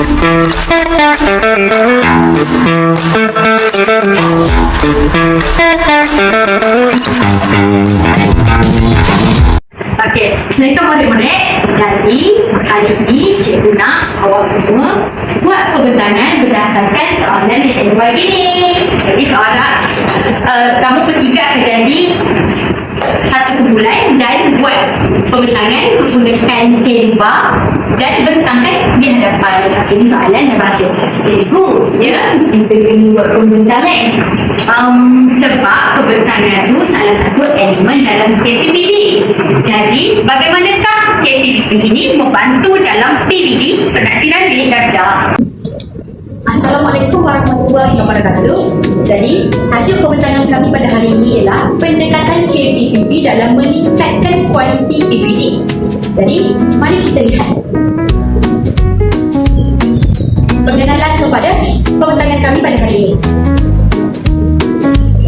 Okey, mereka murid-murid. Jadi, hari ini cikgu nak awak semua buat pembentangan berdasarkan soalan yang saya buat ini. Jadi, soalan kamu bertiga akan jadi satu kumpulan dan buat pembentangan menggunakan Canva dan bentangkan di hadapan. Ini soalan yang baca. Cikgu, ya, kita kena buat pembentangan. Sebab pembentangan itu salah satu elemen dalam KPPD. Jadi, bagaimanakah KPPD ini membantu dalam PBD, penaksiran bilik darjah? Assalamualaikum warahmatullahi wabarakatuh. Jadi, hasil pembentangan kami pada hari ini ialah pendekatan KPPD dalam meningkatkan kualiti PBD. Jadi, mari kita lihat pengenalan kepada pembentangan kami pada hari ini.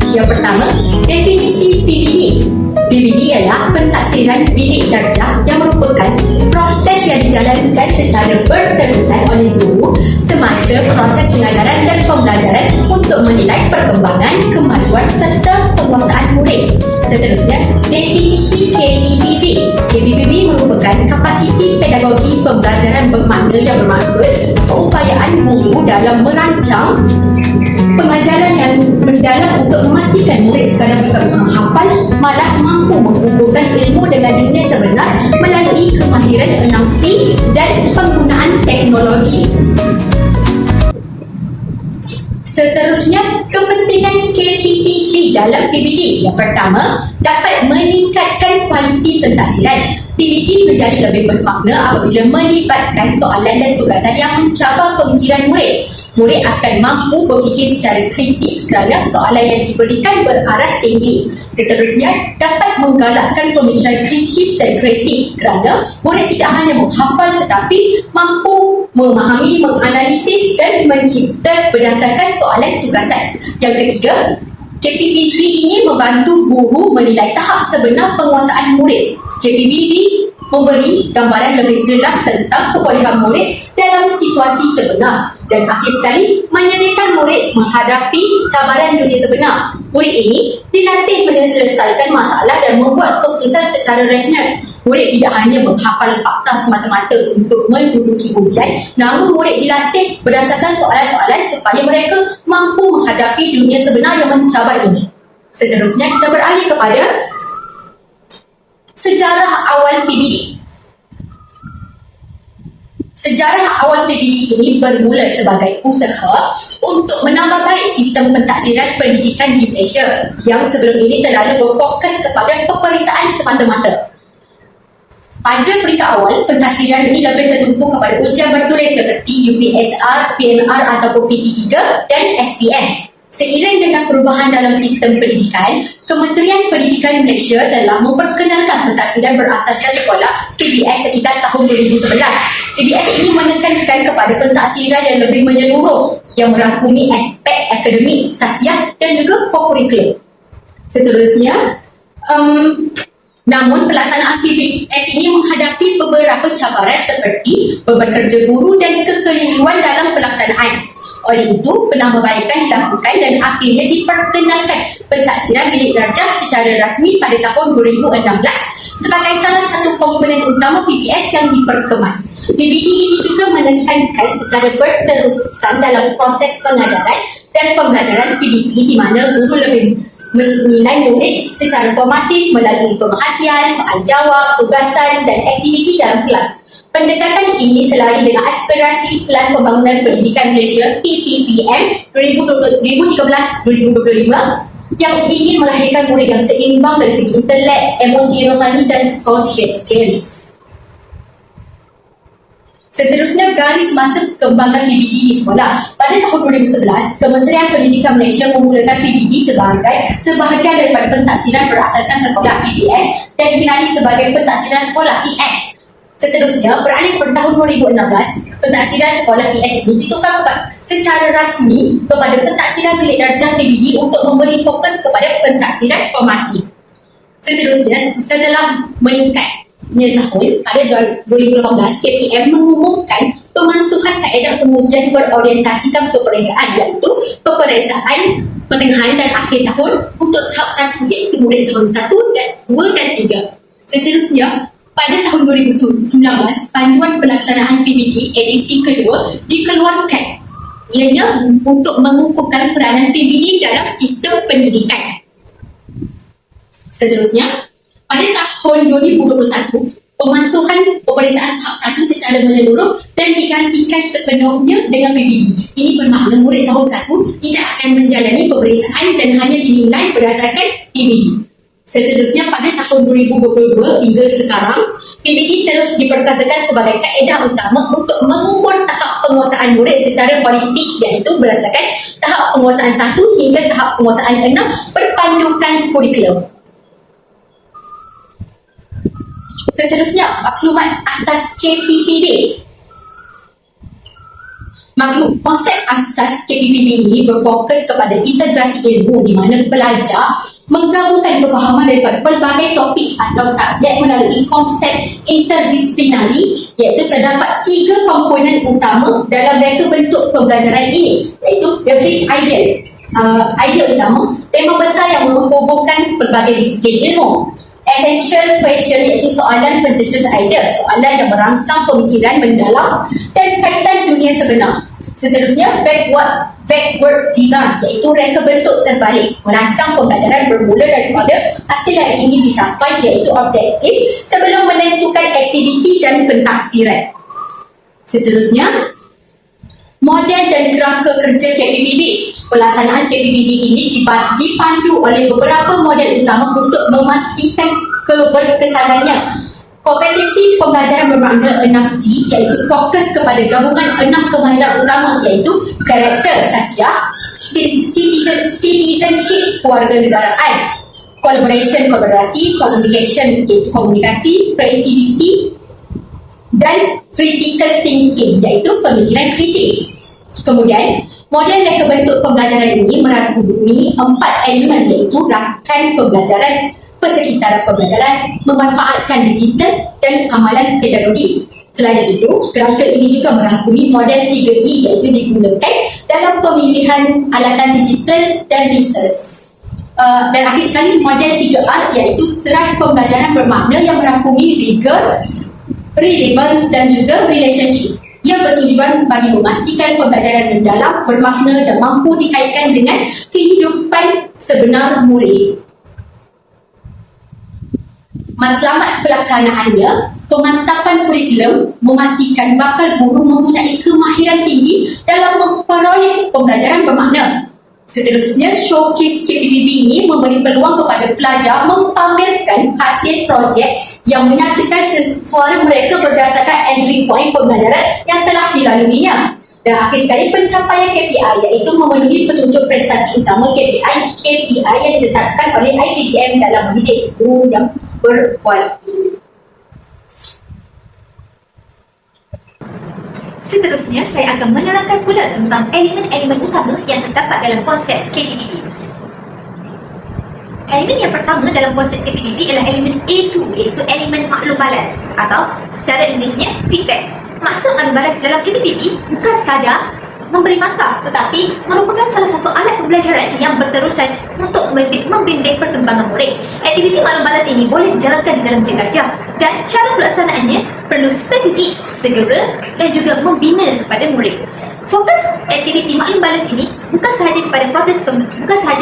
Yang pertama, definisi PBD. PBD ialah pentaksiran bilik darjah yang merupakan proses yang dijalankan secara berterusan oleh guru semasa proses pengajaran dan pembelajaran untuk menilai perkembangan, kemajuan serta penguasaan murid. Seterusnya, definisi KPPB. KPPB merupakan kapasiti pedagogi pembelajaran bermakna yang bermaksud keupayaan guru dalam merancang pengajaran yang mendalam untuk memastikan murid sekadar bukan menghafal, malah mampu menghubungkan ilmu dengan dunia sebenar melalui kemahiran 6C dan penggunaan teknologi. Seterusnya, kepentingan KPPD dalam PBD. Yang pertama, dapat meningkatkan kualiti pentaksiran. PBD menjadi lebih bermakna apabila melibatkan soalan dan tugasan yang mencabar pemikiran murid. Murid akan mampu berfikir secara kritis kerana soalan yang diberikan beraras tinggi. Seterusnya, dapat menggalakkan pemikiran kritis dan kreatif kerana murid tidak hanya menghafal tetapi mampu memahami, menganalisis dan mencipta berdasarkan soalan tugasan. Yang ketiga, KPPD ini membantu guru menilai tahap sebenar penguasaan murid. KPPD memberi gambaran lebih jelas tentang kebolehan murid dalam situasi sebenar dan akhir sekali menyediakan murid menghadapi cabaran dunia sebenar. Murid ini dilatih menyelesaikan masalah dan membuat keputusan secara rasional. Murid tidak hanya menghafal fakta semata-mata untuk menduduki ujian, namun murid dilatih berdasarkan soalan-soalan supaya mereka mampu menghadapi dunia sebenar yang mencabar ini. Seterusnya, kita beralih kepada sejarah awal PBD. Sejarah awal PBD ini bermula sebagai usaha untuk menambah baik sistem pentaksiran pendidikan di Malaysia yang sebelum ini terlalu berfokus kepada peperiksaan semata-mata. Pada peringkat awal, pentaksiran ini lebih tertumpu kepada ujian bertulis seperti UPSR, PMR ataupun PT3 dan SPM. Seiring dengan perubahan dalam sistem pendidikan, Kementerian Pendidikan Malaysia telah memperkenalkan pentaksiran berasaskan sekolah PBS sekitar tahun 2011. PBS ini menekankan kepada pentaksiran yang lebih menyeluruh yang merangkumi aspek akademik, sasiah dan juga kokurikulum. Seterusnya, namun pelaksanaan PBS ini menghadapi beberapa cabaran seperti beban kerja guru dan kekeliruan dalam pelaksanaan. Oleh itu, penambahbaikan dilakukan dan akhirnya diperkenalkan pentaksiran bilik darjah secara rasmi pada tahun 2016 sebagai salah satu komponen utama PBS yang diperkemas. PBD ini juga menekankan secara berterusan dalam proses pengajaran dan pembelajaran PDP di mana guru lebih menilai murid secara formatif melalui pemerhatian, soal jawab, tugasan dan aktiviti dalam kelas. Pendekatan ini selari dengan aspirasi Pelan Pembangunan Pendidikan Malaysia PPPM 2013-2025 yang ingin melahirkan murid yang seimbang dari segi intelek, emosi, rohani dan social skills. Seterusnya, garis masa perkembangan PBD di sekolah. Pada tahun 2011, Kementerian Pendidikan Malaysia memulakan PBD sebagai sebahagian daripada pentaksiran berasaskan sekolah PBS dan dikenali sebagai pentaksiran sekolah PS. Seterusnya, beralih pada tahun 2016, pentaksiran sekolah PS ini ditukar secara rasmi kepada pentaksiran bilik darjah PBD untuk memberi fokus kepada pentaksiran formatif. Seterusnya, setelah meningkatnya tahun pada 2018, KPM mengumumkan pemansuhan kaedah pengujian berorientasikan peperiksaan, iaitu peperiksaan pertengahan dan akhir tahun untuk tahap 1, iaitu murid tahun 1 dan 2 dan 3. Seterusnya, pada tahun 2019, panduan pelaksanaan PBD edisi kedua dikeluarkan, ianya untuk mengukuhkan peranan PBD dalam sistem pendidikan. Seterusnya, pada tahun 2021, pemansuhan peperiksaan tahap 1 secara menyeluruh dan digantikan sepenuhnya dengan PBD. Ini bermakna murid tahun 1 tidak akan menjalani peperiksaan dan hanya dinilai berdasarkan PBD. Seterusnya, pada tahun 2022 hingga sekarang, PBD terus diperkasakan sebagai kaedah utama untuk mengukur tahap penguasaan murid secara holistik, iaitu berdasarkan tahap penguasaan 1 hingga tahap penguasaan 6 berpandukan kurikulum. Seterusnya, maklumat asas KPPB. Konsep asas KPPB ini berfokus kepada integrasi ilmu di mana pelajar menggabungkan kefahaman daripada pelbagai topik atau subjek melalui konsep interdisiplinari, iaitu terdapat 3 komponen utama dalam reka bentuk pembelajaran ini, iaitu the big idea. Idea utama, tema besar yang menghubungkan pelbagai disiplin ilmu. Essential question, iaitu soalan pencetus idea, soalan yang merangsang pemikiran mendalam dan kaitan dunia sebenar. Seterusnya, backward design, iaitu reka bentuk terbalik, merancang pembelajaran bermula daripada hasil yang ingin dicapai, iaitu objektif, sebelum menentukan aktiviti dan pentaksiran. Seterusnya, model dan kerangka kerja KPPB. Pelaksanaan KPPB ini dipandu oleh beberapa model utama untuk memastikan keberkesanannya. Kompetensi pembelajaran bermakna 6C, iaitu fokus kepada gabungan 6 kemahiran utama, iaitu karakter sasiah, citizenship kewarganegaraan, collaboration kolaborasi, communication iaitu komunikasi, creativity dan critical thinking iaitu pemikiran kritis. Kemudian, model reka bentuk pembelajaran ini merangkumi 4 elemen, iaitu rakan pembelajaran, persekitaran pembelajaran, memanfaatkan digital dan amalan pedagogi. Selain itu, kerangka ini juga merangkumi model 3E, iaitu digunakan dalam pemilihan alatan digital dan research. Dan akhir sekali, model 3R, iaitu teras pembelajaran bermakna yang merangkumi rigor, relevance dan juga relationship. Ia bertujuan bagi memastikan pembelajaran mendalam, bermakna dan mampu dikaitkan dengan kehidupan sebenar murid. Matlamat pelaksanaannya, pemantapan kurikulum memastikan bakal guru mempunyai kemahiran tinggi dalam memperoleh pembelajaran bermakna. Seterusnya, showcase KPPB ini memberi peluang kepada pelajar mempamerkan hasil projek yang menyatakan suara mereka berdasarkan entry point pembelajaran yang telah dilaluinya. Dan akhir sekali, pencapaian KPI, iaitu memenuhi petunjuk prestasi utama KPI yang ditetapkan oleh IPGM dalam mendidik guru yang berkualiti. Seterusnya, saya akan menerangkan pula tentang elemen-elemen utama yang terdapat dalam konsep KPPB. Elemen yang pertama dalam konsep KPPB ialah elemen A2, iaitu elemen maklum balas atau secara Inggerisnya feedback. Maksud maklum balas dalam KPPB bukan sekadar memberi markah, tetapi merupakan salah satu alat pembelajaran yang berterusan untuk membimbing perkembangan murid. Aktiviti maklum balas ini boleh dijalankan di dalam jam darjah dan cara pelaksanaannya perlu spesifik, segera dan juga membina kepada murid. Fokus aktiviti maklum balas ini bukan sahaja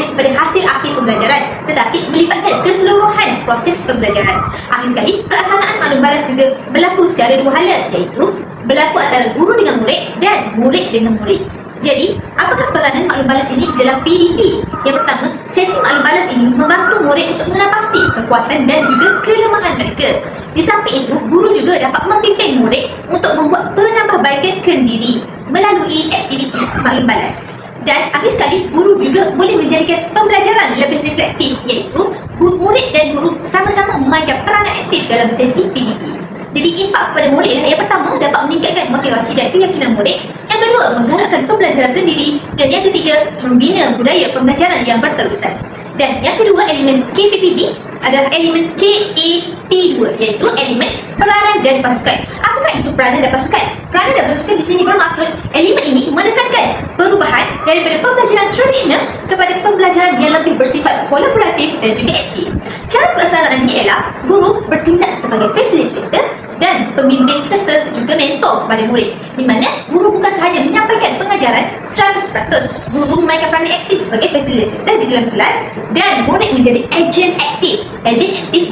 kepada hasil akhir pembelajaran, tetapi melibatkan keseluruhan proses pembelajaran. Akhir sekali, pelaksanaan maklum balas juga berlaku secara dua hala, iaitu berlaku antara guru dengan murid dan murid dengan murid. Jadi, apakah peranan maklum balas ini dalam PDP? Yang pertama, sesi maklum balas ini membantu murid untuk mengenal pasti kekuatan dan juga kelemahan mereka. Di samping itu, guru juga dapat membimbing murid untuk membuat penambahbaikan kendiri melalui aktiviti maklum balas. Dan akhir sekali, guru juga boleh menjadikan pembelajaran lebih reflektif, iaitu murid dan guru sama-sama memainkan peranan aktif dalam sesi PDP. Jadi, impak kepada murid lah. Yang pertama, dapat meningkatkan motivasi dan keyakinan murid. Yang kedua, menggalakkan pembelajaran kendiri. Dan yang ketiga, membina budaya pembelajaran yang berterusan. Dan yang kedua, elemen KPPB adalah elemen KAT2, iaitu elemen peranan dan pasukan. Apakah itu peranan dan pasukan? Peranan dan pasukan di sini bermaksud elemen ini menekankan perubahan daripada pembelajaran tradisional kepada pembelajaran yang lebih bersifat kolaboratif dan juga aktif. Cara pelaksanaannya ialah guru bertindak sebagai fasilitator dan pembimbing serta juga mentor kepada murid, di mana guru bukan sahaja menyampaikan pengajaran 100%, guru memainkan peranan aktif sebagai fasilitator di dalam kelas dan murid menjadi ejen aktif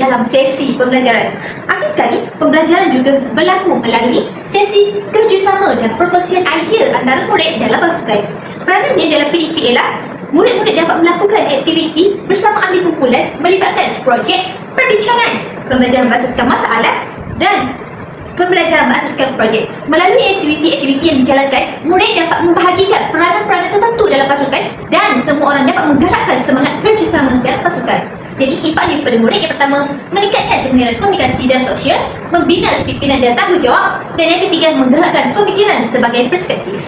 dalam sesi pembelajaran. Akhir sekali, pembelajaran juga berlaku melalui sesi kerjasama dan perkongsian idea antara murid dalam pasukan. Peranannya dalam PDP ialah murid-murid dapat melakukan aktiviti bersama ahli kumpulan melibatkan projek, perbincangan, pembelajaran berasaskan masalah dan pembelajaran berasaskan projek. Melalui aktiviti-aktiviti yang dijalankan, murid dapat membahagikan peranan-peranan tertentu dalam pasukan dan semua orang dapat menggalakkan semangat kerjasama dalam pasukan. Jadi, impact kepada murid yang pertama, meningkatkan kemahiran komunikasi dan sosial, membina pimpinan dan tanggungjawab, dan yang ketiga, menggalakkan pemikiran sebagai perspektif.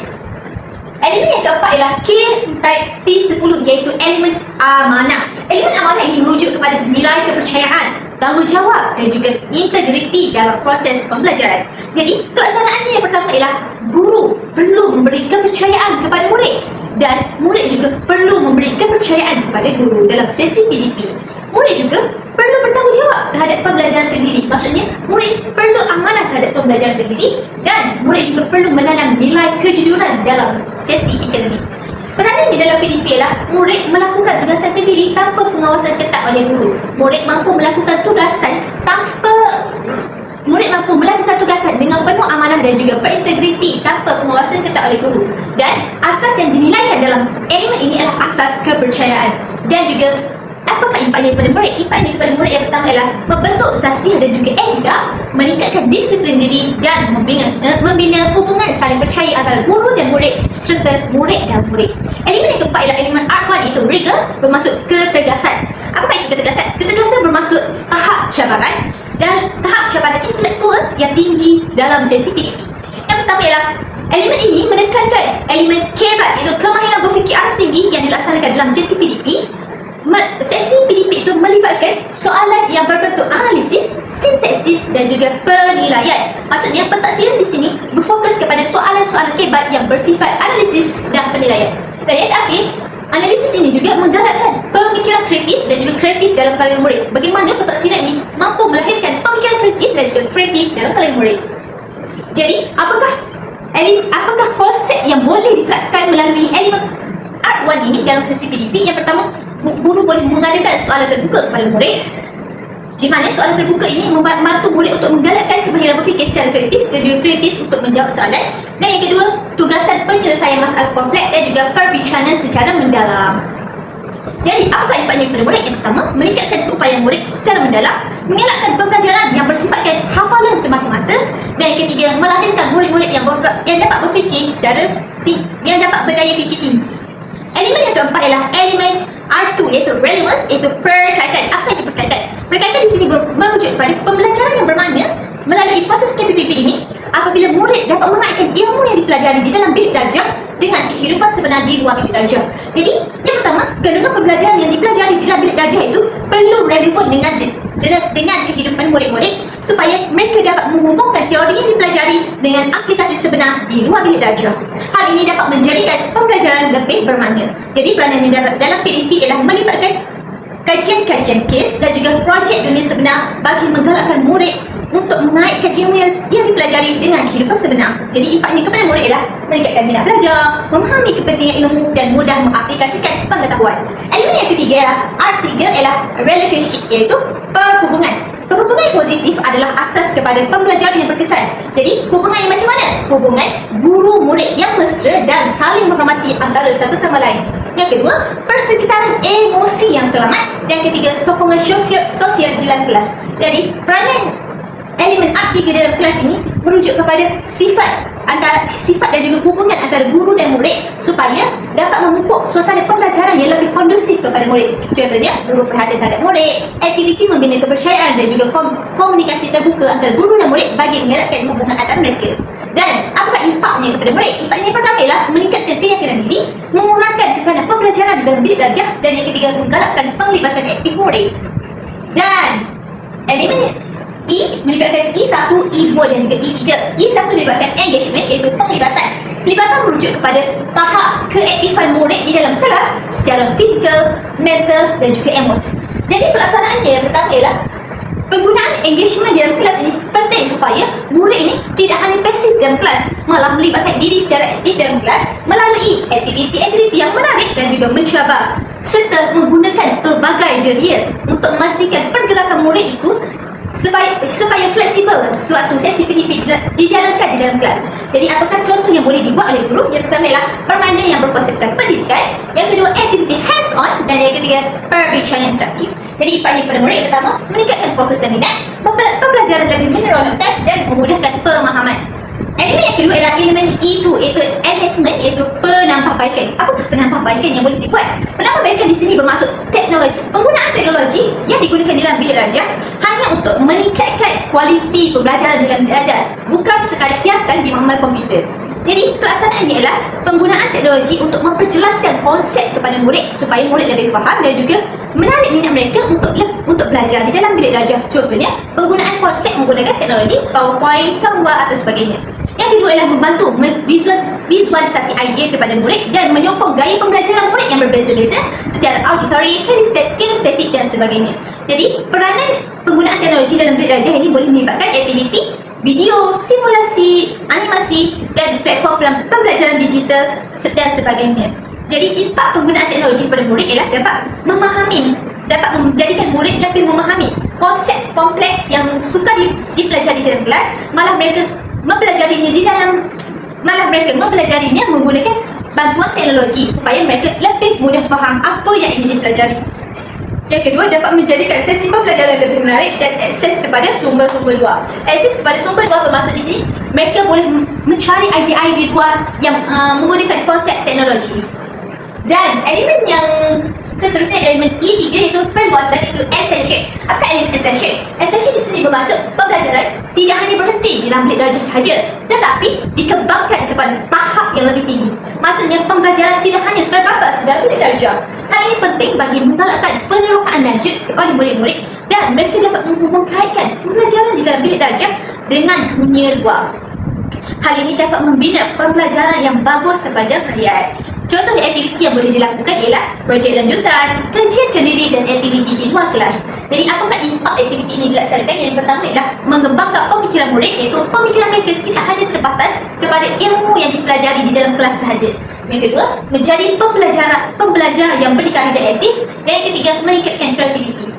Elemen yang keempat ialah K4T10, iaitu elemen amanah. Elemen amanah ini merujuk kepada nilai kepercayaan, tanggungjawab dan juga integriti dalam proses pembelajaran. Jadi, pelaksanaannya yang pertama ialah guru perlu memberi kepercayaan kepada murid dan murid juga perlu memberi kepercayaan kepada guru dalam sesi PDP. Murid juga perlu bertanggungjawab terhadap pembelajaran sendiri. Maksudnya, murid perlu amanah terhadap pembelajaran sendiri dan murid juga perlu menanam nilai kejujuran dalam sesi akademik. Peranan di dalam PDP ialah murid melakukan tugasan sendiri tanpa pengawasan ketat oleh guru. Murid mampu melakukan tugasan dengan penuh amanah dan juga berintegriti tanpa pengawasan ketat oleh guru. Dan asas yang dinilaikan dalam elemen ini adalah asas kepercayaan. Dan juga apakah impaknya kepada murid? Impaknya kepada murid yang pertama ialah membentuk sasih dan juga etika, meningkatkan disiplin diri dan membina hubungan saling percaya antara guru dan murid serta murid dan murid. Elemen yang keempat ialah elemen R1, iaitu rigor, bermaksud ketegasan. Apakah itu ketegasan? Ketegasan bermaksud tahap cabaran dan tahap cabaran intelektual yang tinggi dalam sesi PDP. Yang pertama ialah elemen ini menekankan elemen KBAT, iaitu kemahiran berfikir aras tinggi yang dilaksanakan dalam sesi PDP. Sesi PDP itu melibatkan soalan yang berbentuk analisis, sintesis dan juga penilaian. Maksudnya, pentaksiran di sini berfokus kepada soalan-soalan KBAT yang bersifat analisis dan penilaian. Dan yang terakhir, analisis ini juga menggalakkan pemikiran kritis dan juga kreatif dalam kalangan murid. Bagaimana pentaksiran ini mampu melahirkan pemikiran kritis dan juga kreatif dalam kalangan murid. Jadi, apakah konsep yang boleh diterapkan melalui elemen R1 ini dalam sesi PDP? Yang pertama, guru boleh mengadakan soalan terbuka kepada murid, di mana soalan terbuka ini membantu murid untuk menggalakkan kemahiran berfikir secara kreatif dan juga kritis untuk menjawab soalan. Dan yang kedua, tugasan penyelesaian masalah kompleks dan juga perbincangan secara mendalam. Jadi, apakah impaknya kepada murid? Yang pertama, meningkatkan keupayaan murid secara mendalam, mengelakkan pembelajaran yang bersifatkan hafalan semata-mata, dan yang ketiga, melahirkan murid-murid yang dapat berfikir yang dapat berdaya fikir tinggi. Elemen yang keempat ialah elemen R2, iaitu relevance, iaitu perkaitan. Apa itu perkaitan? Perkaitan di sini merujuk kepada pembelajaran yang bermakna melalui proses KPPP ini apabila murid dapat mengaitkan ilmu yang dipelajari di dalam bilik darjah dengan kehidupan sebenar di luar bilik darjah. Jadi, yang pertama, kandungan pembelajaran yang dipelajari di dalam bilik darjah itu perlu relevan dengan kehidupan murid-murid supaya mereka dapat menghubungkan teori yang dipelajari dengan aplikasi sebenar di luar bilik darjah. Hal ini dapat menjadikan pembelajaran lebih bermakna. Jadi, peranan yang dalam PDP ialah melibatkan kajian-kajian kes dan juga projek dunia sebenar bagi menggalakkan murid untuk menaikkan ilmu yang dipelajari dengan kehidupan sebenar. Jadi, impaknya kepada murid ialah meningkatkan minat belajar, memahami kepentingan ilmu dan mudah mengaplikasikan pengetahuan. Elemen yang ketiga ialah R3 ialah relationship, iaitu perhubungan. Perhubungan yang positif adalah asas kepada pembelajaran yang berkesan. Jadi, hubungan yang macam mana? Hubungan guru-murid yang mesra dan saling menghormati antara satu sama lain. Yang kedua, persekitaran emosi yang selamat. Dan ketiga, sokongan sosial dalam kelas. Jadi, peranan elemen R3 dalam kelas ini merujuk kepada sifat dan juga hubungan antara guru dan murid supaya dapat memupuk suasana pembelajaran yang lebih kondusif kepada murid. Contohnya, guru perhatian terhadap murid, aktiviti membina kepercayaan dan juga komunikasi terbuka antara guru dan murid bagi mengeratkan hubungan antara mereka. Dan apakah impaknya kepada murid? Impaknya yang pertama ialah meningkatkan keyakinan diri, mengurangkan tekanan pembelajaran di dalam bilik darjah, dan yang ketiga menggalakkan penglibatan aktif murid. Dan elemen E melibatkan E1, E2 dan juga E3. E1 melibatkan engagement, iaitu penglibatan. Pelibatan merujuk kepada tahap keaktifan murid di dalam kelas secara fizikal, mental dan juga emosi. Jadi pelaksanaannya yang pertama ialah penggunaan engagement di dalam kelas ini penting supaya murid ini tidak hanya pasif dalam kelas, malah melibatkan diri secara aktif dalam kelas melalui aktiviti-aktiviti yang menarik dan juga mencabar, serta menggunakan pelbagai geria untuk memastikan pergerakan murid itu supaya fleksibel suatu sesi PDP dijalankan di dalam kelas. Jadi apakah contoh yang boleh dibuat oleh guru? Yang pertama ialah permainan yang berkonsepkan pendidikan, yang kedua aktiviti hands on, dan yang ketiga perbicaraan interaktif. Jadi impaknya kepada murid yang pertama meningkatkan fokus dan minat, pembelajaran lebih meneronokan dan memudahkan pemahaman. Elemen yang kedua ialah elemen E2, iaitu enhancement, iaitu penambahbaikan. Apakah penambahbaikan yang boleh dibuat? Penambahbaikan di sini bermaksud teknologi. Penggunaan teknologi yang digunakan dalam bilik darjah hanya untuk meningkatkan kualiti pembelajaran dalam bilik darjah, bukan sekadar hiasan di mamal komputer. Jadi pelaksanaannya ialah penggunaan teknologi untuk memperjelaskan konsep kepada murid supaya murid lebih faham dan juga menarik minat mereka untuk belajar di dalam bilik darjah. Contohnya penggunaan konsep menggunakan teknologi PowerPoint, Canva atau sebagainya. Yang kedua ialah membantu visualisasi idea kepada murid dan menyokong gaya pembelajaran murid yang berbeza-beza secara auditory, kinestetik dan sebagainya. Jadi peranan penggunaan teknologi dalam bilik darjah ini boleh melibatkan aktiviti video, simulasi, animasi dan platform pembelajaran digital dan sebagainya. Jadi impak penggunaan teknologi pada murid ialah dapat menjadikan murid lebih memahami konsep kompleks yang sukar dipelajari dalam kelas, malah mereka mempelajarinya menggunakan bantuan teknologi supaya mereka lebih mudah faham apa yang ingin dipelajari. Yang kedua, dapat menjadikan sesi pembelajaran lebih menarik dan akses kepada sumber-sumber luar. Akses kepada sumber luar bermaksud di sini mereka boleh mencari idea-idea luar yang menggunakan konsep teknologi. Dan elemen yang seterusnya, elemen E3, iaitu perluasan, iaitu extension. Apa elemen extension? Extension di sini bermaksud pembelajaran tidak hanya berhenti di dalam bilik darjah sahaja, tetapi dikembangkan kepada tahap yang lebih tinggi. Maksudnya pembelajaran tidak hanya terbatas di dalam bilik darjah. Hal ini penting bagi menggalakkan penerokaan lanjut oleh murid-murid dan mereka dapat mengkaitkan pembelajaran di dalam bilik darjah dengan dunia luar. Hal ini dapat membina pembelajaran yang bagus sepanjang hayat. Contoh aktiviti yang boleh dilakukan ialah projek lanjutan, kajian kendiri dan aktiviti di luar kelas. Jadi apakah impak aktiviti ini dilaksanakan? Yang pertama ialah mengembangkan pemikiran murid, iaitu pemikiran mereka tidak hanya terbatas kepada ilmu yang dipelajari di dalam kelas sahaja. Yang kedua, menjadi pembelajar yang berdikari dan aktif. Dan yang ketiga, meningkatkan kreativiti.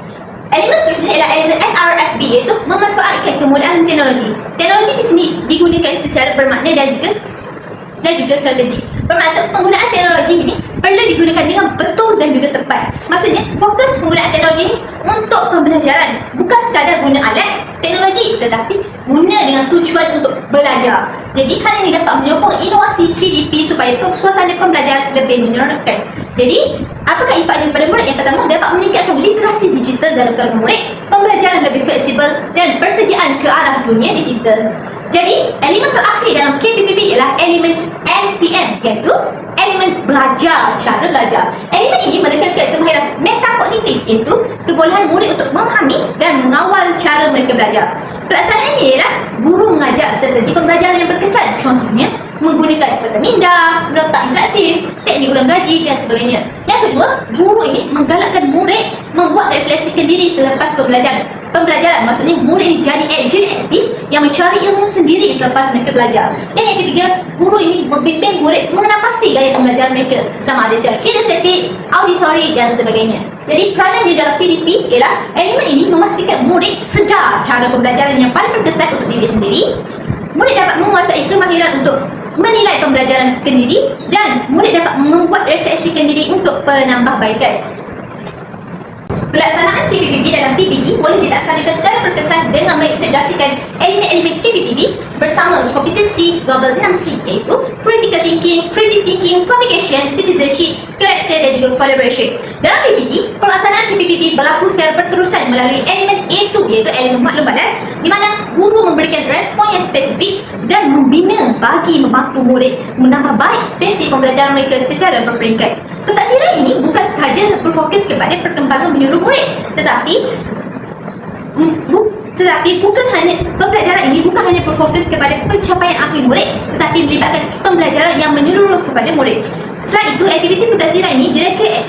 Elemen seterusnya ialah elemen NRFB, iaitu memanfaatkan kemudahan teknologi. Teknologi di sini digunakan secara bermakna dan juga strategi. Bermaksud penggunaan teknologi ini perlu digunakan dengan betul dan juga tepat. Maksudnya fokus penggunaan teknologi ini untuk pembelajaran, bukan sekadar guna alat teknologi, tetapi guna dengan tujuan untuk belajar. Jadi hal ini dapat menyokong inovasi PDP supaya suasana pembelajaran lebih menyeronokkan. Jadi apakah impaknya pada murid? Yang pertama, dapat meningkatkan literasi digital dalam kalangan murid, pembelajaran lebih fleksibel dan persediaan ke arah dunia digital. Jadi elemen terakhir dalam KPPB ialah elemen NPM, iaitu elemen belajar, cara belajar. Elemen ini menekankan kemahiran metakognitif, iaitu kebolehan murid untuk memahami dan mengawal cara mereka belajar. Pelaksanaannya ialah guru mengajar strategi pembelajaran yang berkesan, contohnya menggunakan peta minda, nota interaktif, teknik ulang gaji dan sebagainya. Yang kedua, guru ini menggalakkan murid membuat refleksikan diri selepas pembelajaran. Maksudnya murid ini jadi ejen aktif yang mencari ilmu sendiri selepas mereka belajar. Dan yang ketiga, guru ini membimbing murid mengenal pasti gaya pembelajaran mereka, sama ada secara kinestetik, auditory dan sebagainya. Jadi peranan di dalam PDP ialah elemen ini memastikan murid sedar cara pembelajaran yang paling berkesan untuk diri sendiri. Murid dapat menguasai kemahiran untuk menilai pembelajaran sendiri dan murid dapat membuat refleksikan diri untuk penambahbaikan. Pelaksanaan KPPB dalam PBD boleh dilaksanakan secara berkesan dengan mengintegrasikan elemen-elemen KPPB bersama kompetensi global 6C, iaitu critical thinking, creative thinking, communication, citizenship, character dan juga collaboration. Dalam PBD, pelaksanaan KPPB berlaku secara berterusan melalui elemen A2, iaitu elemen maklum balas, di mana guru memberikan respon yang spesifik dan membina bagi membantu murid menambah baik sesi pembelajaran mereka secara berperingkat. Pentaksiran ini bukan sahaja berfokus kepada perkembangan menyeluruh murid, tetapi bukan hanya pembelajaran ini bukan hanya berfokus kepada pencapaian akhir murid, tetapi melibatkan pembelajaran yang menyeluruh kepada murid. Selain itu, aktiviti pentaksiran ini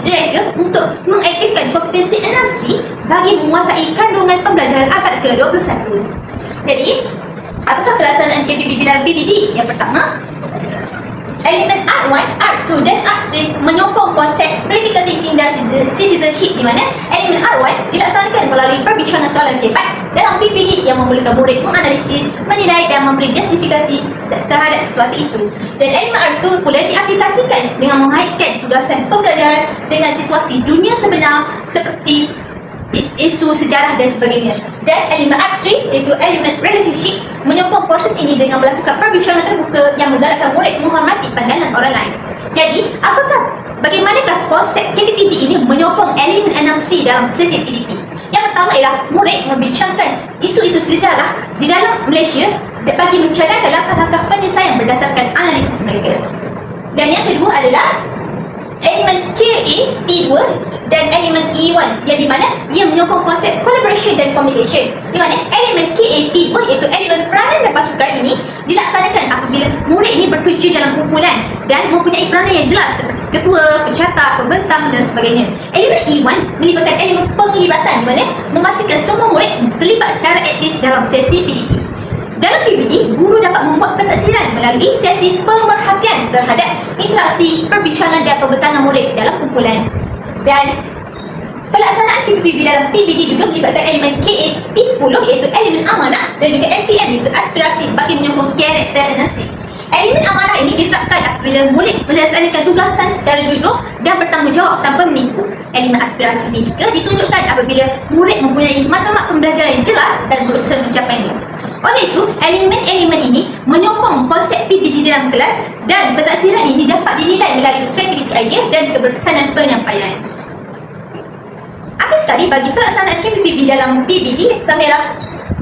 direka untuk mengaktifkan kompetensi 6C bagi menguasai kandungan pembelajaran abad ke-21. Jadi, apakah pelaksanaan KPPB dalam PBD? Yang pertama, elemen Art 1, Art 2 dan Art 3 menyokong konsep critical thinking dan citizenship, di mana elemen Art 1 dilaksanakan melalui perbincangan soalan hebat dalam PPD yang memulakan murid menganalisis, menilai dan memberi justifikasi terhadap sesuatu isu. Dan elemen Art 2 pula diaplikasikan dengan mengaitkan tugasan pembelajaran dengan situasi dunia sebenar seperti isu sejarah dan sebagainya. Dan elemen Art 3 iaitu elemen relationship menyokong proses ini dengan melakukan perbincangan terbuka yang menggalakkan murid menghormati pandangan orang lain. Jadi, bagaimanakah konsep KPPB ini menyokong elemen 6C dalam sesi PDP? Yang pertama ialah murid membincangkan isu-isu sejarah di dalam Malaysia bagi mencadangkan langkah-langkah penyelesaian berdasarkan analisis mereka. Dan yang kedua adalah elemen KA T2 dan elemen E1, yang di mana ia menyokong konsep collaboration dan communication, di mana elemen KA T2 iaitu elemen peranan dan pasukan ini dilaksanakan apabila murid ini bekerja dalam kumpulan dan mempunyai peranan yang jelas seperti ketua, pencatat, pembentang dan sebagainya. Elemen E1 melibatkan elemen penglibatan, di mana memastikan semua murid terlibat secara aktif dalam sesi PDP. Dalam PBD, guru dapat membuat pentaksiran melalui sesi pemerhatian terhadap interaksi, perbincangan dan pembentangan murid dalam kumpulan. Dan pelaksanaan PBB dalam PBD juga melibatkan elemen KA T10 iaitu elemen amanah dan juga MPM iaitu aspirasi bagi menyokong karakter energi. Elemen amanah ini diterapkan apabila murid melaksanakan tugasan secara jujur dan bertanggungjawab tanpa menipu. Elemen aspirasi ini juga ditunjukkan apabila murid mempunyai matlamat pembelajaran yang jelas dan berusaha mencapainya. Oleh itu, elemen-elemen ini menyokong konsep PBD dalam kelas dan pentaksiran ini dapat dinilai melalui kreativiti idea dan keberkesanan penyampaian. Akhir sekali, bagi pelaksanaan KPPB dalam PBD, kami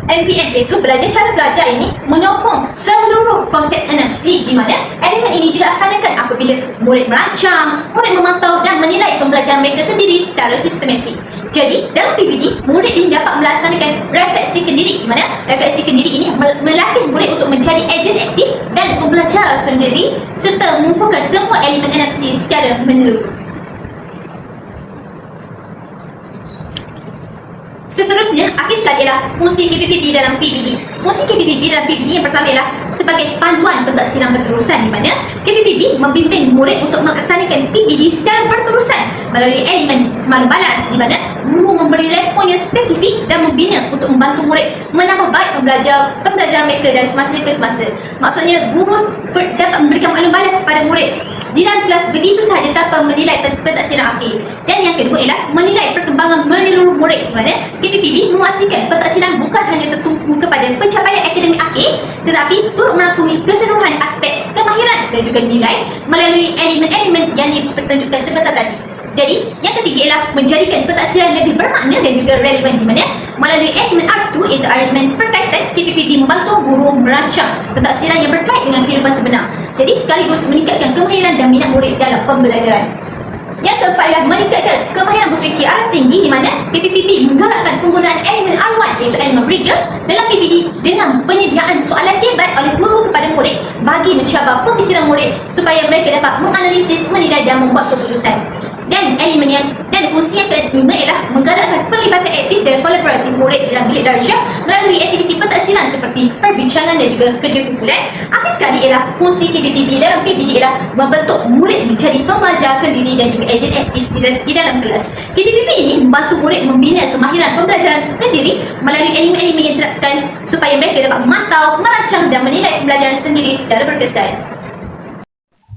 MPM iaitu belajar cara belajar ini menyokong seluruh konsep 6C, di mana elemen ini dilaksanakan apabila murid merancang, murid memantau dan menilai pembelajaran mereka sendiri secara sistematik. Jadi, dalam PBD, murid ini dapat melaksanakan refleksi kendiri, di mana refleksi kendiri ini melatih murid untuk menjadi ejen aktif dan membelajarkan diri serta mengumpulkan semua elemen 6C secara menyeluruh. Seterusnya, akhir sekali ialah fungsi KPPB dalam PBD. Fungsi KPPB dalam PBD yang pertama ialah sebagai panduan pentaksiran berterusan, di mana KPPB membimbing murid untuk melaksanakan PBD secara berterusan melalui elemen maklum balas, di mana guru memberi respon yang spesifik dan membina untuk membantu murid menambah baik pembelajaran mereka dari semasa ke semasa. Maksudnya, guru dapat memberikan maklum balas kepada murid di dalam kelas begitu sahaja tanpa menilai pentaksiran akhir. Dan yang kedua ialah menilai perkembangan menyeluruh murid, di mana KPPB memastikan pentaksiran bukan hanya tertumpu kepada pencapaian akademik akhir, tetapi turut merangkumi keseluruhan aspek kemahiran dan juga nilai melalui elemen-elemen yang dipertunjukkan sebentar tadi. Jadi, yang ketiga ialah menjadikan pentaksiran lebih bermakna dan juga relevan, di mana melalui elemen R2 iaitu elemen perkaitan, KPPB membantu guru merancang pentaksiran yang berkait dengan kehidupan sebenar. Jadi, sekaligus meningkatkan kemahiran dan minat murid dalam pembelajaran. Yang keempat ialah meningkatkan kemahiran berfikir aras tinggi, di mana KPPB menggalakkan penggunaan elemen R1 iaitu elemen rigor dalam PBD dengan penyediaan soalan hebat oleh guru kepada murid bagi mencabar pemikiran murid supaya mereka dapat menganalisis, menilai dan membuat keputusan. Dan fungsi yang kelima ialah menggalakkan pelibatan aktif dan kolaboratif murid dalam bilik darjah melalui aktiviti pentaksiran seperti perbincangan dan juga kerja kumpulan. Akhir sekali ialah fungsi KPPB dalam PBD ialah membentuk murid menjadi pembelajar kendiri dan juga ejen aktif di dalam kelas. KPPB ini membantu murid membina kemahiran pembelajaran kendiri melalui elemen-elemen yang diterapkan supaya mereka dapat memantau, merancang dan menilai pembelajaran sendiri secara berkesan.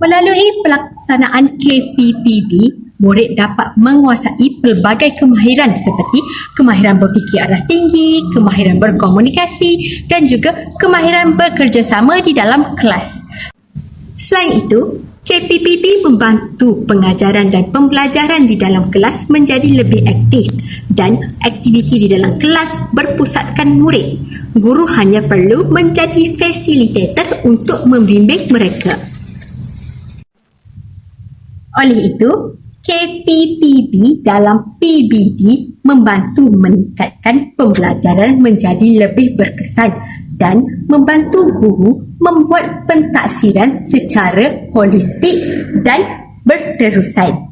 Melalui pelaksanaan KPPB, murid dapat menguasai pelbagai kemahiran seperti kemahiran berfikir aras tinggi, kemahiran berkomunikasi dan juga kemahiran bekerjasama di dalam kelas. Selain itu, KPPB membantu pengajaran dan pembelajaran di dalam kelas menjadi lebih aktif dan aktiviti di dalam kelas berpusatkan murid. Guru hanya perlu menjadi fasilitator untuk membimbing mereka. Oleh itu, KPPB dalam PBD membantu meningkatkan pembelajaran menjadi lebih berkesan dan membantu guru membuat pentaksiran secara holistik dan berterusan.